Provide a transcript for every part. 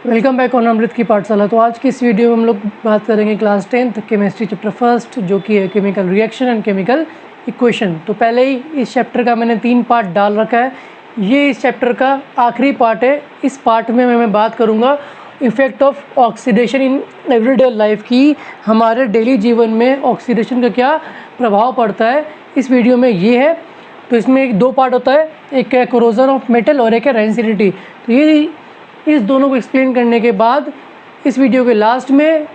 Welcome back on अमृत की पाठशाला। तो आज की इस वीडियो में हम लोग बात करेंगे class 10th chemistry chapter first, जो कि है chemical reaction and chemical equation. तो पहले ही इस चैप्टर का मैंने 3 पार्ट डाल रखा है। ये इस चैप्टर का आखिरी पार्ट है। इस पार्ट में मैं बात करूँगा effect of oxidation in everyday life की, हमारे डेली जीवन में ऑक्सीडेशन का क्या प्रभाव पड़ता है, इस वीडियो में ये है। तो इसमें 2 पार्ट होता है, एक है कोरोजन ऑफ मेटल और एक है रेंसिडिटी। तो ये इस दोनों को एक्सप्लेन करने के बाद इस वीडियो के लास्ट में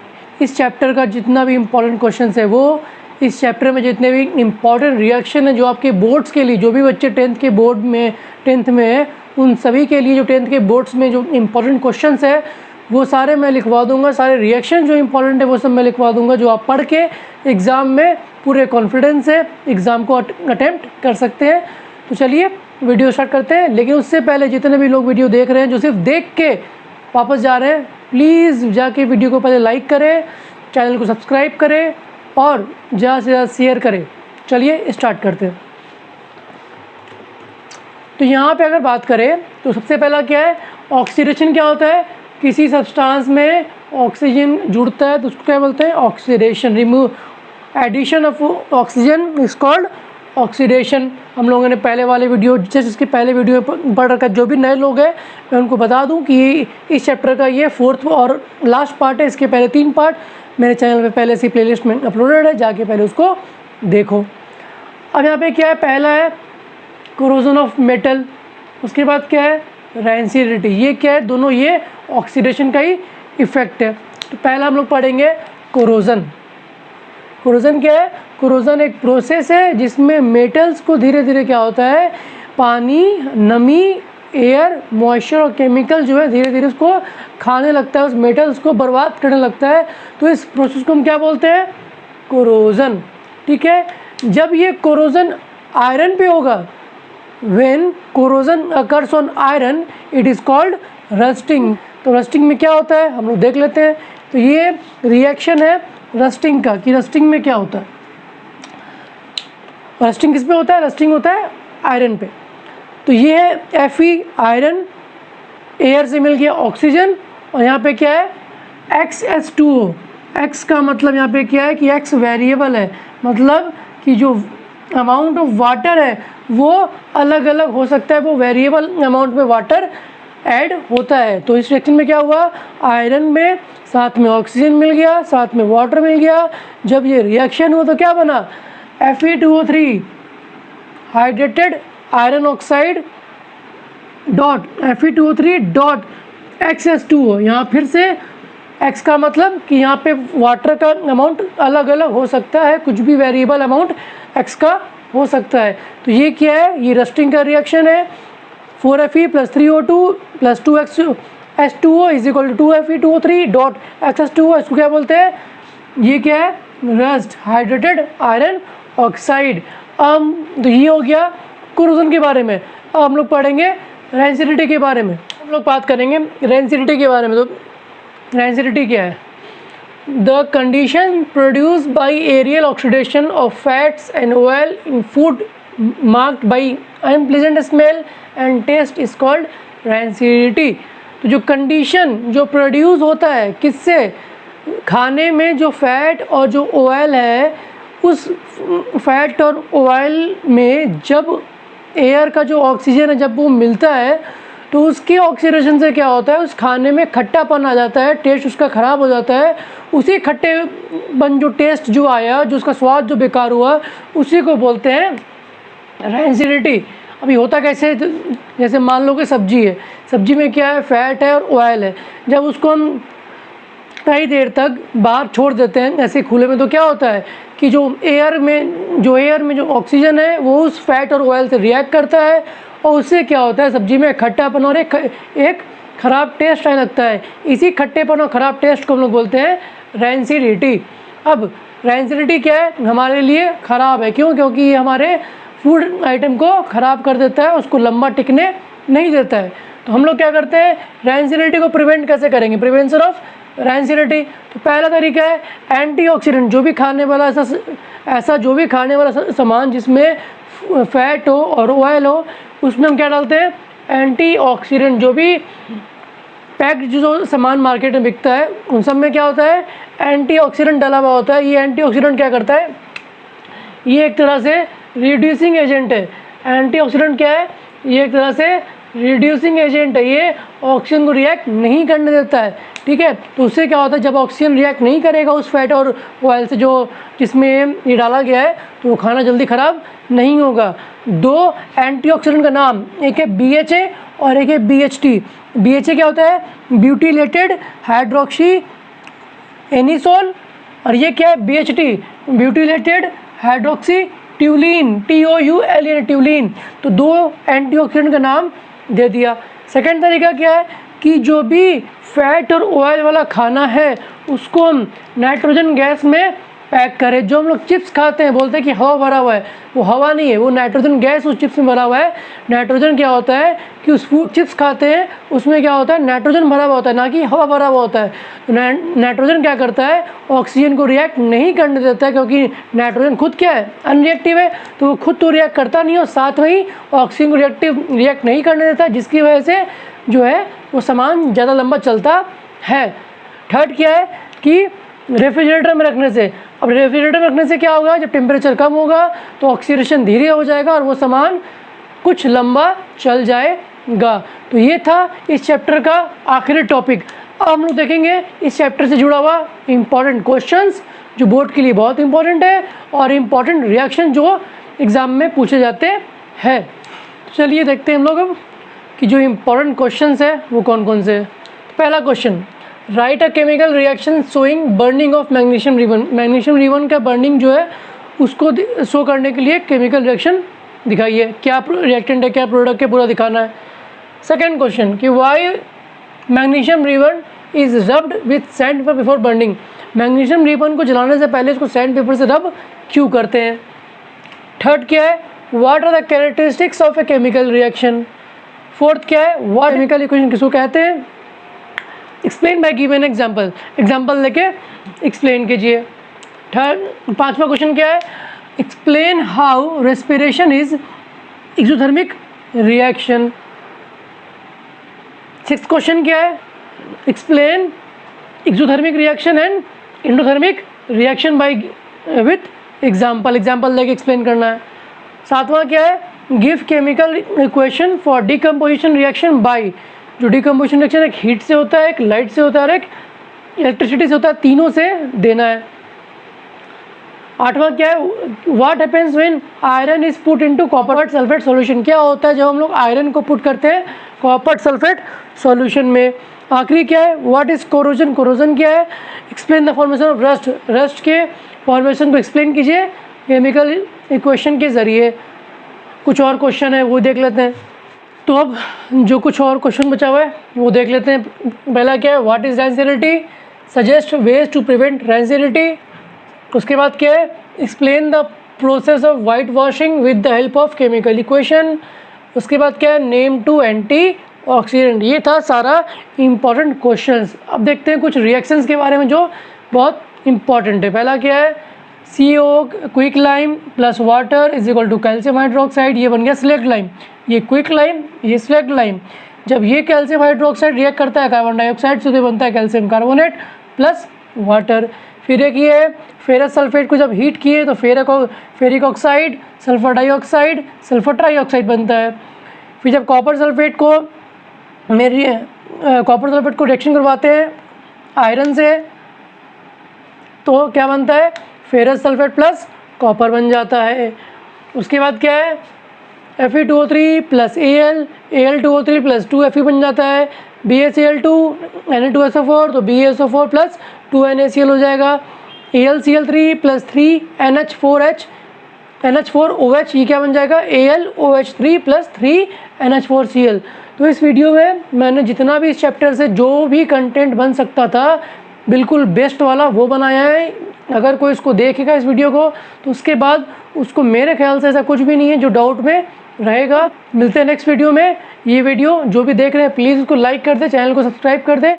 इस चैप्टर का जितना भी इम्पोर्टेंट क्वेश्चंस है, वो इस चैप्टर में जितने भी इम्पोर्टेंट रिएक्शन है जो आपके बोर्ड्स के लिए, जो भी बच्चे 10th के बोर्ड में 10th में है, उन सभी के लिए जो 10th के बोर्ड्स में जो इम्पोर्टेंट क्वेश्चंस है वो सारे मैं लिखवा दूंगा। सारे रिएक्शन जो इम्पोर्टेंट है वो सब मैं लिखवा दूंगा, जो आप पढ़ के एग्ज़ाम में पूरे कॉन्फिडेंस से एग्ज़ाम को अटैम्प्ट कर सकते हैं। तो चलिए वीडियो स्टार्ट करते हैं। लेकिन उससे पहले जितने भी लोग वीडियो देख रहे हैं, जो सिर्फ देख के वापस जा रहे हैं, प्लीज़ जाके वीडियो को पहले लाइक करें, चैनल को सब्सक्राइब करें और ज़्यादा से ज़्यादा शेयर करें। चलिए स्टार्ट करते हैं। तो यहाँ पे अगर बात करें तो सबसे पहला क्या है, ऑक्सीडेशन क्या होता है। किसी सब्सटेंस में ऑक्सीजन जुड़ता है तो उसको क्या बोलते हैं, oxidation. Remove addition of oxygen is called oxidation. हम लोगों ने पहले वाले वीडियो, जैसे इसके पहले वीडियो पढ़ रखा है, जो भी नए लोग हैं मैं उनको बता दूं कि इस चैप्टर का ये 4th और लास्ट पार्ट है। इसके पहले 3 पार्ट मेरे चैनल पे पहले से प्लेलिस्ट में अपलोडेड है, जाके पहले उसको देखो। अब यहाँ पे क्या है, पहला है कोरोजन ऑफ मेटल, उसके बाद क्या है रेंसिडिटी। ये क्या है, दोनों ये ऑक्सीडेशन का ही इफेक्ट है। तो पहला हम लोग पढ़ेंगे कोरोजन। कोरोजन क्या है, कोरोजन एक प्रोसेस है जिसमें मेटल्स को धीरे धीरे क्या होता है, पानी, नमी, एयर, मॉइस्चर और केमिकल जो है धीरे धीरे उसको खाने लगता है, उस मेटल्स को बर्बाद करने लगता है। तो इस प्रोसेस को हम क्या बोलते हैं, कोरोजन। ठीक है। जब ये कोरोजन आयरन पे होगा, when corrosion occurs on iron it is called rusting. तो रस्टिंग में क्या होता है हम लोग देख लेते हैं। तो ये रिएक्शन है रस्टिंग का, कि रस्टिंग में क्या होता है। रस्टिंग किस पे होता है, रस्टिंग होता है आयरन पे। तो ये है Fe आयरन, एयर से मिल गया ऑक्सीजन, और यहाँ पे क्या है XH2O। X का मतलब यहाँ पे क्या है कि X वेरिएबल है, मतलब कि जो अमाउंट ऑफ वाटर है वो अलग अलग हो सकता है, वो वेरिएबल अमाउंट में वाटर ऐड होता है। तो इस रिएक्शन में क्या हुआ, आयरन में साथ में ऑक्सीजन मिल गया, साथ में वाटर मिल गया। जब ये रिएक्शन हुआ तो क्या बना, Fe2O3 hydrated iron oxide dot Fe2O3 dot XH2O। यहाँ फिर से X का मतलब कि यहाँ पे वाटर का अमाउंट अलग अलग हो सकता है, कुछ भी वेरिएबल अमाउंट X का हो सकता है। तो ये क्या है, ये रस्टिंग का रिएक्शन है। 4Fe + 3O2 + 2H2O is equal to 2Fe2O3 dot XH2O। इसको क्या बोलते हैं, ये क्या है, रस्ट हाइड्रेटेड आयरन ऑक्साइड। तो ये हो गया कोरोजन के बारे में। अब हम लोग पढ़ेंगे रेंसिडिटी के बारे में। हम लोग बात करेंगे रेंसिडिटी के बारे में। तो रेंसिडिटी क्या है, the condition produce by aerial oxidation of fats and oil in food marked by unpleasant smell and taste is called rancidity. तो जो कंडीशन जो प्रोड्यूस होता है किससे, खाने में जो फैट और जो ऑयल है, उस फैट और ऑयल में जब एयर का जो ऑक्सीजन है जब वो मिलता है तो उसके ऑक्सीडेशन से क्या होता है, उस खाने में खट्टापन आ जाता है, टेस्ट उसका ख़राब हो जाता है। उसी खट्टेपन जो टेस्ट जो आया, जो उसका स्वाद जो बेकार हुआ, उसी को बोलते हैं रेंसिडिटी। अभी होता कैसे, जैसे मान लो कि सब्जी है, सब्जी में क्या है, फैट है और ऑयल है। जब उसको हम कई देर तक बाहर छोड़ देते हैं ऐसे खुले में, तो क्या होता है कि जो एयर में जो ऑक्सीजन है वो उस फैट और ऑयल से रिएक्ट करता है, और उससे क्या होता है, सब्जी में खट्टापन और एक ख़राब टेस्ट आने लगता है। इसी खट्टेपन और ख़राब टेस्ट को हम लोग बोलते हैं रेंसिडिटी। अब रेंसिडिटी क्या है, हमारे लिए ख़राब है। क्यों, क्योंकि ये हमारे फूड आइटम को ख़राब कर देता है, उसको लंबा टिकने नहीं देता है। तो हम लोग क्या करते हैं, रेंसिडिटी को प्रिवेंट कैसे करेंगे, प्रिवेंशन ऑफ रेंसिडिटी। तो पहला तरीका है एंटीऑक्सीडेंट। जो भी खाने वाला ऐसा जो भी खाने वाला सामान जिसमें फैट हो और ऑयल हो, उसमें हम क्या डालते हैं, एंटीऑक्सीडेंट। जो भी पैक्ड जो सामान मार्केट में बिकता है उन सब में क्या होता है, एंटीऑक्सीडेंट डला हुआ होता है। ये एंटीऑक्सीडेंट क्या करता है, ये एक तरह से रिड्यूसिंग एजेंट है। एंटीऑक्सीडेंट क्या है, ये एक तरह से रिड्यूसिंग एजेंट है, ये ऑक्सीजन को रिएक्ट नहीं करने देता है, ठीक है। तो उससे क्या होता है, जब ऑक्सीजन रिएक्ट नहीं करेगा उस फैट और ऑयल से जो जिसमें ये डाला गया है, तो वो खाना जल्दी ख़राब नहीं होगा। दो एंटीऑक्सीडेंट का नाम, एक है BHA और एक है BHT। BHA क्या होता है, ब्यूटिलेटेड हाइड्रोक्सी एनिसोल, और ये क्या है BHT, butylated hydroxy toluene, TOULN, toluene. तो दो एंटीऑक्सीडेंट का नाम दे दिया। सेकंड तरीका क्या है कि जो भी फैट और ऑयल वाला खाना है उसको हम नाइट्रोजन गैस में पैक करें। जो हम लोग चिप्स खाते हैं, बोलते हैं कि हवा भरा हुआ है, वो हवा नहीं है, वो नाइट्रोजन गैस उस चिप्स में भरा हुआ है। नाइट्रोजन क्या होता है कि उस फूड चिप्स खाते हैं उसमें क्या होता है, नाइट्रोजन भरा हुआ होता है, ना कि हवा भरा हुआ होता है। तो नाइट्रोजन क्या करता है, ऑक्सीजन को रिएक्ट नहीं करने देता है, क्योंकि नाइट्रोजन खुद क्या है, अनरिएक्टिव है। तो वो खुद तो रिएक्ट करता नहीं और साथ में ही ऑक्सीजन को रिएक्ट नहीं करने देता, जिसकी वजह से जो है वो सामान ज़्यादा लंबा चलता है। थर्ड क्या है कि रेफ्रिजरेटर में रखने से, अब रेफ्रिजरेटर में रखने से क्या होगा, जब टेम्परेचर कम होगा तो ऑक्सीडेशन धीरे हो जाएगा और वो सामान कुछ लंबा चल जाएगा। तो ये था इस चैप्टर का आखिरी टॉपिक। अब हम लोग देखेंगे इस चैप्टर से जुड़ा हुआ इम्पॉर्टेंट क्वेश्चंस जो बोर्ड के लिए बहुत इंपॉर्टेंट है और इम्पॉर्टेंट रिएक्शन जो एग्ज़ाम में पूछे जाते हैं। चलिए देखते हैं हम लोग अब कि जो इम्पॉर्टेंट क्वेश्चंस है वो कौन कौन से हैं। पहला question, right a chemical reaction showing burning of magnesium ribbon. Magnesium ribbon का बर्निंग जो है उसको शो करने के लिए केमिकल रिएक्शन दिखाइए। क्या रिएक्टेंट है, क्या प्रोडक्ट है, पूरा दिखाना है। सेकेंड क्वेश्चन कि why magnesium ribbon is rubbed with sand paper before burning. Magnesium ribbon को जलाने से पहले इसको सैंड पेपर से रब क्यों करते हैं। थर्ड क्या है, what are the characteristics of a chemical reaction. Fourth क्या है, व्हाट केमिकल इक्वेशन किसको कहते हैं। Explain by given example, example लेके एक्सप्लेन कीजिए। थर्ड पांचवा क्वेश्चन क्या है, explain how respiration is exothermic reaction. Sixth question क्या है, explain exothermic reaction and endothermic reaction by with example, example लेके एक्सप्लेन करना है। सातवां क्या है, give chemical equation for decomposition reaction by. जो डिकम्पोजिशन रिएक्शन एक हीट से होता है, एक लाइट से होता है और एक इलेक्ट्रिसिटी से होता है, तीनों से देना है। आठवां क्या है, what happens when iron is put into copper sulphate solution. क्या होता है जब हम लोग आयरन को पुट करते हैं कॉपर सल्फेट सॉल्यूशन में। आखिरी क्या है, व्हाट इज कोरोजन। कोरोजन क्या है, explain the formation of rust. Rust के फॉर्मेशन को एक्सप्लेन कीजिए केमिकल इक्वेशन के ज़रिए। कुछ और क्वेश्चन है वो देख लेते हैं। तो अब जो कुछ और क्वेश्चन बचा हुआ है वो देख लेते हैं। पहला क्या है, what is rancidity, suggest ways to prevent rancidity. उसके बाद क्या है, explain the process of white washing with the help of chemical equation. उसके बाद क्या है, नेम टू एंटी ऑक्सीडेंट। ये था सारा इम्पॉर्टेंट क्वेश्चंस। अब देखते हैं कुछ रिएक्शंस के बारे में जो बहुत इंपॉर्टेंट है। पहला क्या है, CO quick lime plus water is equal to calcium hydroxide. ये बन गया सिलेक्ट लाइम, ये क्विक लाइम, ये सिलेक्ट लाइम। जब ये कैल्शियम हाइड्रोक्साइड रिएक्ट करता है कार्बन डाइऑक्साइड से, तो बनता है कैल्शियम कार्बोनेट प्लस वाटर। फिर एक ये है, फेरस सल्फेट को जब हीट किए तो ferric oxide, sulphur dioxide, sulphur trioxide बनता है। फिर जब कॉपर सल्फेट को रिएक्शन करवाते हैं आयरन से, तो क्या बनता है, फेरस सल्फेट प्लस कॉपर बन जाता है। उसके बाद क्या है, Fe2O3 plus Al, Al2O3 plus 2Fe बन जाता है। BaCl2 Na2SO4, तो BaSO4 प्लस 2NaCl हो जाएगा। AlCl3 प्लस 3NH4H, NH4OH, ये क्या बन जाएगा, AlOH3 प्लस 3NH4Cl। तो इस वीडियो में मैंने जितना भी इस चैप्टर से जो भी कंटेंट बन सकता था बिल्कुल बेस्ट वाला वो बनाया है। अगर कोई इसको देखेगा इस वीडियो को तो उसके बाद उसको मेरे ख्याल से ऐसा कुछ भी नहीं है जो डाउट में रहेगा। मिलते हैं नेक्स्ट वीडियो में। ये वीडियो जो भी देख रहे हैं प्लीज़ उसको लाइक कर दे, चैनल को सब्सक्राइब कर दे।